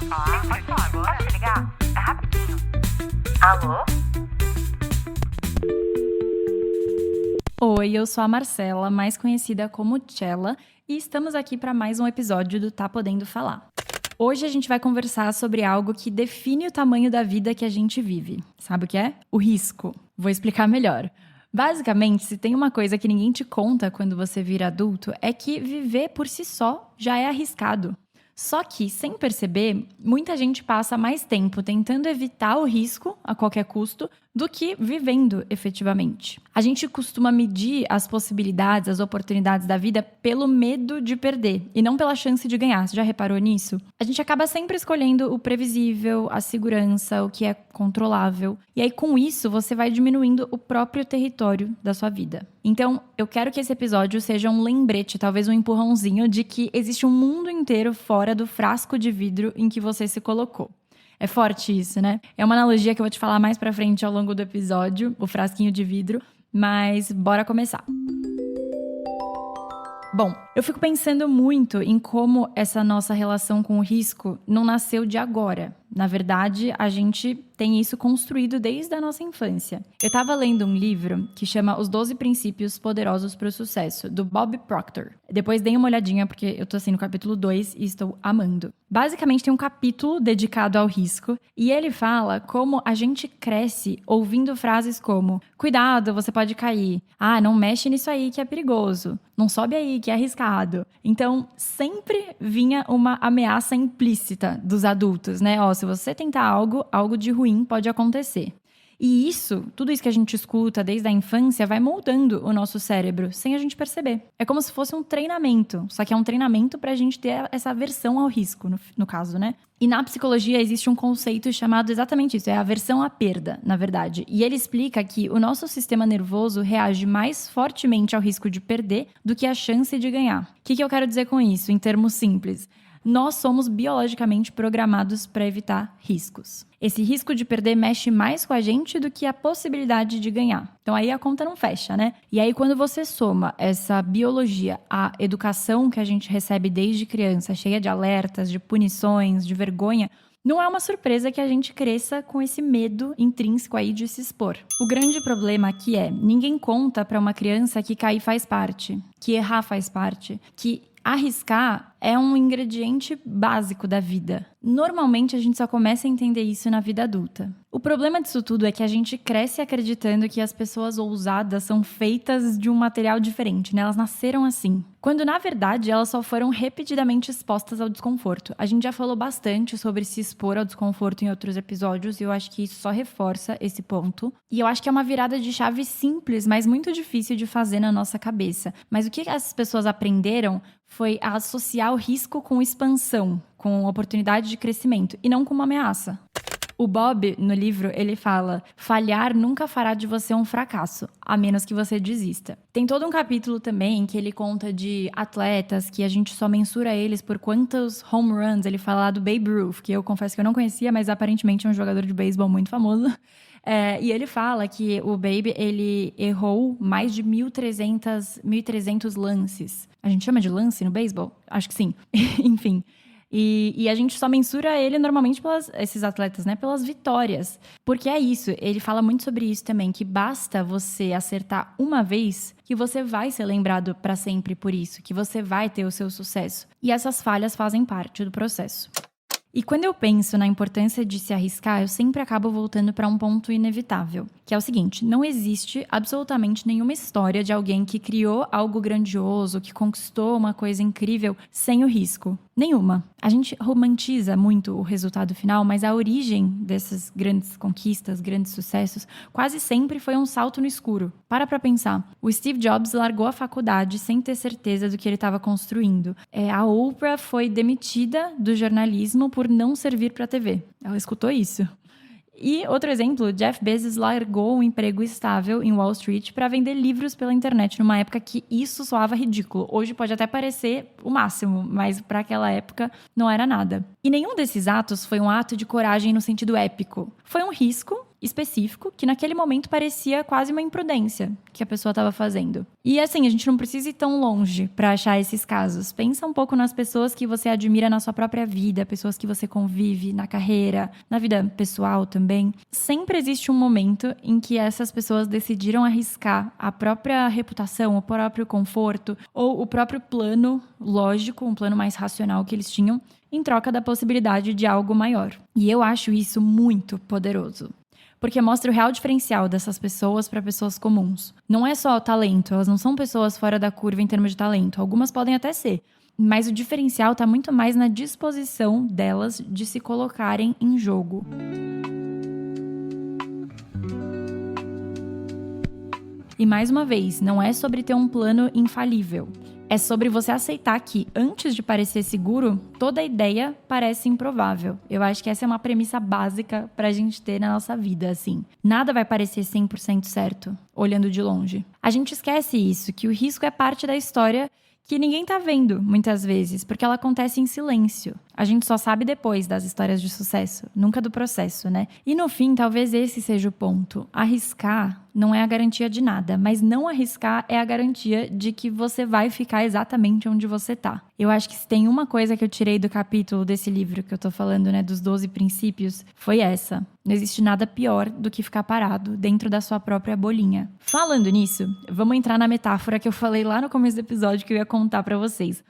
falar? Pode falar agora. Pode ligar? É rapidinho. Alô? Oi, eu sou a Marcela, mais conhecida como Tchela, e estamos aqui para mais um episódio do Tá Podendo Falar. Hoje a gente vai conversar sobre algo que define o tamanho da vida que a gente vive. Sabe o que é? O risco. Vou explicar melhor. Basicamente, se tem uma coisa que ninguém te conta quando você vira adulto, é que viver por si só já é arriscado. Só que, sem perceber, muita gente passa mais tempo tentando evitar o risco a qualquer custo do que vivendo efetivamente. A gente costuma medir as possibilidades, as oportunidades da vida pelo medo de perder e não pela chance de ganhar. Você já reparou nisso? A gente acaba sempre escolhendo o previsível, a segurança, o que é controlável. E aí, com isso, você vai diminuindo o próprio território da sua vida. Então, eu quero que esse episódio seja um lembrete, talvez um empurrãozinho de que existe um mundo inteiro fora do frasco de vidro em que você se colocou. É forte isso, né? É uma analogia que eu vou te falar mais pra frente ao longo do episódio, o frasquinho de vidro, mas bora começar. Bom, eu fico pensando muito em como essa nossa relação com o risco não nasceu de agora. Na verdade, a gente tem isso construído desde a nossa infância. Eu estava lendo um livro que chama Os 12 Princípios Poderosos para o Sucesso, do Bob Proctor. Depois deem uma olhadinha, porque eu tô assim no capítulo 2 e estou amando. Basicamente tem um capítulo dedicado ao risco e ele fala como a gente cresce ouvindo frases como: cuidado, você pode cair. Ah, não mexe nisso aí que é perigoso. Não sobe aí que é arriscado. Então, sempre vinha uma ameaça implícita dos adultos, né? Ó, se você tentar algo de ruim pode acontecer. E tudo isso que a gente escuta desde a infância vai moldando o nosso cérebro sem a gente perceber. É como se fosse um treinamento, só que é um treinamento pra gente ter essa aversão ao risco, no caso, né? E na psicologia existe um conceito chamado exatamente isso, é a aversão à perda, na verdade. E ele explica que o nosso sistema nervoso reage mais fortemente ao risco de perder do que à chance de ganhar. O que eu quero dizer com isso, em termos simples? Nós somos biologicamente programados para evitar riscos. Esse risco de perder mexe mais com a gente do que a possibilidade de ganhar. Então aí a conta não fecha, né? E aí quando você soma essa biologia à educação que a gente recebe desde criança, cheia de alertas, de punições, de vergonha, não é uma surpresa que a gente cresça com esse medo intrínseco aí de se expor. O grande problema aqui é, ninguém conta para uma criança que cair faz parte, que errar faz parte, que arriscar é um ingrediente básico da vida. Normalmente, a gente só começa a entender isso na vida adulta. O problema disso tudo é que a gente cresce acreditando que as pessoas ousadas são feitas de um material diferente, né? Elas nasceram assim. Quando, na verdade, elas só foram repetidamente expostas ao desconforto. A gente já falou bastante sobre se expor ao desconforto em outros episódios e eu acho que isso só reforça esse ponto. E eu acho que é uma virada de chave simples, mas muito difícil de fazer na nossa cabeça. Mas o que essas pessoas aprenderam foi a associar o risco com expansão, com oportunidade de crescimento, e não com uma ameaça. O Bob, no livro, ele fala: falhar nunca fará de você um fracasso, a menos que você desista. Tem todo um capítulo também que ele conta de atletas que a gente só mensura eles por quantos home runs. Ele fala lá do Babe Ruth, que eu confesso que eu não conhecia, mas aparentemente é um jogador de beisebol muito famoso. E ele fala que o Babe, ele errou mais de 1.300 lances. A gente chama de lance no beisebol? Acho que sim. Enfim. E a gente só mensura ele normalmente esses atletas, né? Pelas vitórias. Porque é isso, ele fala muito sobre isso também, que basta você acertar uma vez que você vai ser lembrado para sempre por isso, que você vai ter o seu sucesso. E essas falhas fazem parte do processo. E quando eu penso na importância de se arriscar, eu sempre acabo voltando para um ponto inevitável, que é o seguinte: não existe absolutamente nenhuma história de alguém que criou algo grandioso, que conquistou uma coisa incrível sem o risco. Nenhuma. A gente romantiza muito o resultado final, mas a origem dessas grandes conquistas, grandes sucessos, quase sempre foi um salto no escuro. Para pensar. O Steve Jobs largou a faculdade sem ter certeza do que ele estava construindo. A Oprah foi demitida do jornalismo por não servir para a TV. Ela escutou isso. E outro exemplo, Jeff Bezos largou um emprego estável em Wall Street para vender livros pela internet, numa época que isso soava ridículo. Hoje pode até parecer o máximo, mas para aquela época não era nada. E nenhum desses atos foi um ato de coragem no sentido épico. Foi um risco específico que naquele momento parecia quase uma imprudência que a pessoa estava fazendo. E assim, a gente não precisa ir tão longe para achar esses casos. Pensa um pouco nas pessoas que você admira na sua própria vida, pessoas que você convive na carreira, na vida pessoal também. Sempre existe um momento em que essas pessoas decidiram arriscar a própria reputação, o próprio conforto ou o próprio plano lógico, um plano mais racional que eles tinham, em troca da possibilidade de algo maior. E eu acho isso muito poderoso. Porque mostra o real diferencial dessas pessoas para pessoas comuns. Não é só o talento, elas não são pessoas fora da curva em termos de talento. Algumas podem até ser. Mas o diferencial está muito mais na disposição delas de se colocarem em jogo. E mais uma vez, não é sobre ter um plano infalível. É sobre você aceitar que, antes de parecer seguro, toda ideia parece improvável. Eu acho que essa é uma premissa básica pra gente ter na nossa vida, assim. Nada vai parecer 100% certo, olhando de longe. A gente esquece isso, que o risco é parte da história que ninguém tá vendo, muitas vezes, porque ela acontece em silêncio. A gente só sabe depois das histórias de sucesso, nunca do processo, né? E no fim, talvez esse seja o ponto. Arriscar não é a garantia de nada, mas não arriscar é a garantia de que você vai ficar exatamente onde você tá. Eu acho que se tem uma coisa que eu tirei do capítulo desse livro que eu tô falando, né, dos 12 princípios, foi essa. Não existe nada pior do que ficar parado dentro da sua própria bolinha. Falando nisso, vamos entrar na metáfora que eu falei lá no começo do episódio que eu ia contar pra vocês.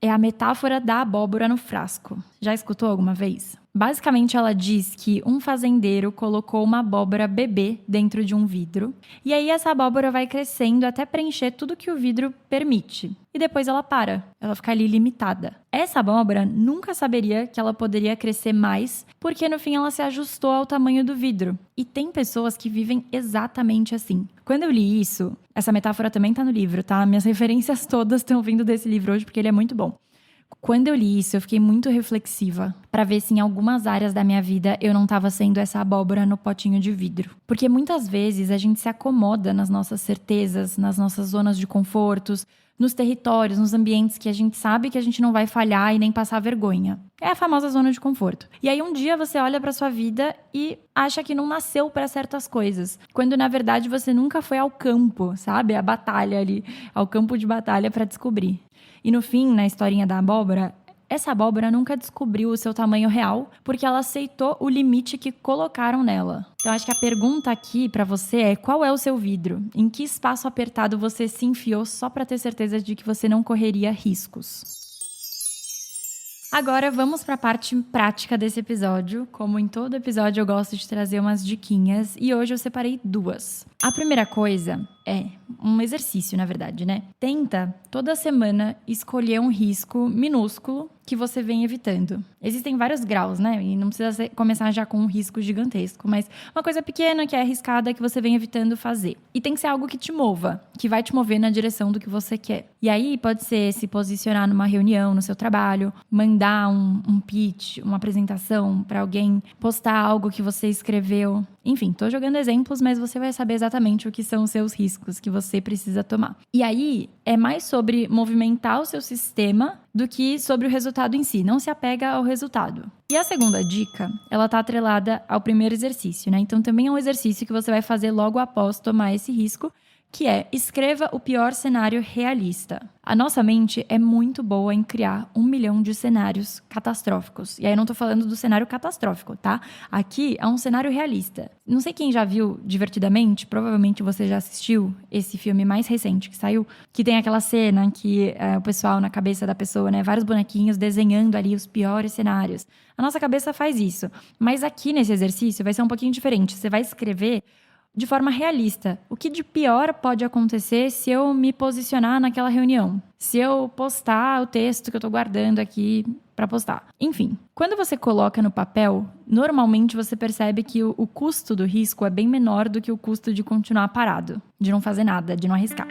É a metáfora da abóbora no frasco. Já escutou alguma vez? Basicamente, ela diz que um fazendeiro colocou uma abóbora bebê dentro de um vidro. E aí, essa abóbora vai crescendo até preencher tudo que o vidro permite. E depois ela para. Ela fica ali limitada. Essa abóbora nunca saberia que ela poderia crescer mais, porque no fim ela se ajustou ao tamanho do vidro. E tem pessoas que vivem exatamente assim. Quando eu li isso, essa metáfora também tá no livro, tá? Minhas referências todas estão vindo desse livro hoje, porque ele é muito bom. Quando eu li isso, eu fiquei muito reflexiva para ver se em algumas áreas da minha vida eu não estava sendo essa abóbora no potinho de vidro. Porque muitas vezes a gente se acomoda nas nossas certezas, nas nossas zonas de confortos, nos territórios, nos ambientes que a gente sabe que a gente não vai falhar e nem passar vergonha. É a famosa zona de conforto. E aí um dia você olha para sua vida e acha que não nasceu para certas coisas, quando na verdade você nunca foi ao campo, sabe? A batalha ali, ao campo de batalha para descobrir. E no fim, na historinha da abóbora, essa abóbora nunca descobriu o seu tamanho real porque ela aceitou o limite que colocaram nela. Então, acho que a pergunta aqui pra você é: qual é o seu vidro? Em que espaço apertado você se enfiou só pra ter certeza de que você não correria riscos? Agora vamos para a parte prática desse episódio. Como em todo episódio eu gosto de trazer umas diquinhas e hoje eu separei 2. A primeira coisa é um exercício, na verdade, né? Tenta toda semana escolher um risco minúsculo que você vem evitando. Existem vários graus, né? E não precisa começar já com um risco gigantesco, mas uma coisa pequena que é arriscada que você vem evitando fazer. E tem que ser algo que te mova, que vai te mover na direção do que você quer. E aí pode ser se posicionar numa reunião no seu trabalho, mandar um pitch, uma apresentação para alguém, postar algo que você escreveu. Enfim, tô jogando exemplos, mas você vai saber exatamente o que são os seus riscos que você precisa tomar. E aí, é mais sobre movimentar o seu sistema do que sobre o resultado em si. Não se apega ao resultado. E a segunda dica, ela tá atrelada ao primeiro exercício, né? Então, também é um exercício que você vai fazer logo após tomar esse risco, que é: escreva o pior cenário realista. A nossa mente é muito boa em criar 1 milhão de cenários catastróficos. E aí eu não tô falando do cenário catastrófico, tá? Aqui é um cenário realista. Não sei quem já viu Divertidamente, provavelmente você já assistiu esse filme mais recente que saiu, que tem aquela cena que o pessoal na cabeça da pessoa, né, vários bonequinhos desenhando ali os piores cenários. A nossa cabeça faz isso. Mas aqui nesse exercício vai ser um pouquinho diferente. Você vai escrever de forma realista. O que de pior pode acontecer se eu me posicionar naquela reunião? Se eu postar o texto que eu tô guardando aqui para postar? Enfim, quando você coloca no papel, normalmente você percebe que o custo do risco é bem menor do que o custo de continuar parado, de não fazer nada, de não arriscar.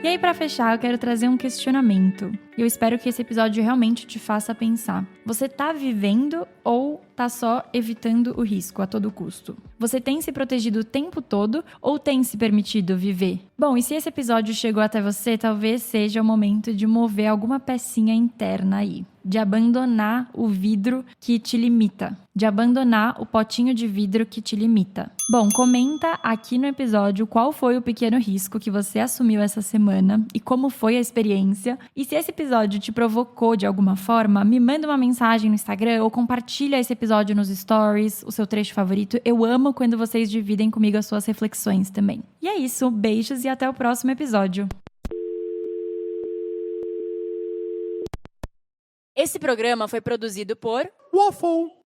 E aí, para fechar, eu quero trazer um questionamento. Eu espero que esse episódio realmente te faça pensar. Você tá vivendo ou tá só evitando o risco a todo custo? Você tem se protegido o tempo todo ou tem se permitido viver? Bom, e se esse episódio chegou até você, talvez seja o momento de mover alguma pecinha interna aí. de abandonar o vidro que te limita, de abandonar o potinho de vidro que te limita. Bom, comenta aqui no episódio qual foi o pequeno risco que você assumiu essa semana e como foi a experiência. E se esse episódio te provocou de alguma forma, me manda uma mensagem no Instagram ou compartilha esse episódio nos stories, o seu trecho favorito. Eu amo quando vocês dividem comigo as suas reflexões também. E é isso, beijos e até o próximo episódio. Esse programa foi produzido por Waffle.